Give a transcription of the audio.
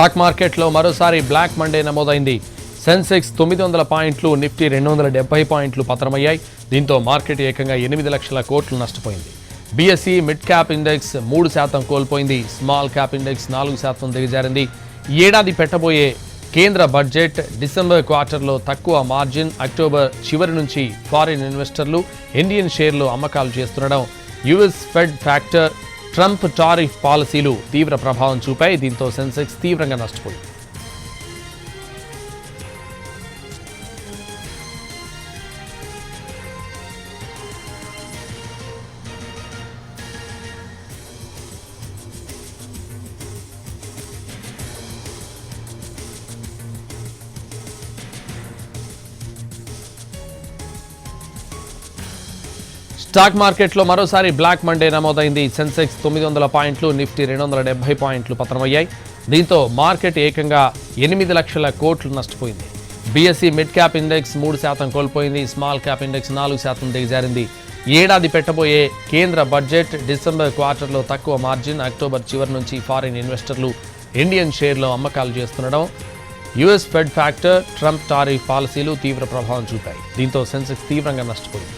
Stock మార్కెట్లో మరోసారి black Monday నమోదైంది. సెన్సెక్స్ 900 పాయింట్లు, నిఫ్టీ 270 పాయింట్లు పతనమయ్యాయి. దీంతో మార్కెట్ ఏకంగా 8 లక్షల కోట్లు నష్టపోయింది. బీఎస్ఈ మిడ్ క్యాప్ ఇండెక్స్ 3% కోల్పోయింది. Small cap index 4% దిగజారింది. ఈ ఏడాది పెట్టబోయే కేంద్ర బడ్జెట్, డిసెంబర్ క్వార్టర్లో తక్కువ మార్జిన్, అక్టోబర్ చివరి నుంచి ఫారిన్ ఇన్వెస్టర్లు ఇండియన్ షేర్లు అమ్మకాలు చేస్తుండడం, US Fed factor, Trump tariff పాలసీలు తీవ్ర ప్రభావం చూపాయి. దీంతో సెన్సెక్స్ తీవ్రంగా నష్టపోయింది. స్టాక్ మార్కెట్లో మరోసారి బ్లాక్ మండే నమోదైంది. సెన్సెక్స్ 900 పాయింట్లు, నిఫ్టీ 270 పాయింట్లు పతనమయ్యాయి. దీంతో మార్కెట్ ఏకంగా 8 లక్షల కోట్లు నష్టపోయింది. బీఎస్ఈ మిడ్ క్యాప్ ఇండెక్స్ 3% కోల్పోయింది. Small cap index 4% దిగజారింది. ఏడాది పెట్టబోయే కేంద్ర బడ్జెట్, డిసెంబర్ క్వార్టర్లో తక్కువ మార్జిన్, అక్టోబర్ చివరి నుంచి ఫారిన్ ఇన్వెస్టర్లు ఇండియన్ షేర్లో అమ్మకాలు చేస్తుండడం, US Fed factor, Trump tariff పాలసీలు తీవ్ర ప్రభావం చూపాయి. దీంతో సెన్సెక్స్ తీవ్రంగా నష్టపోయింది.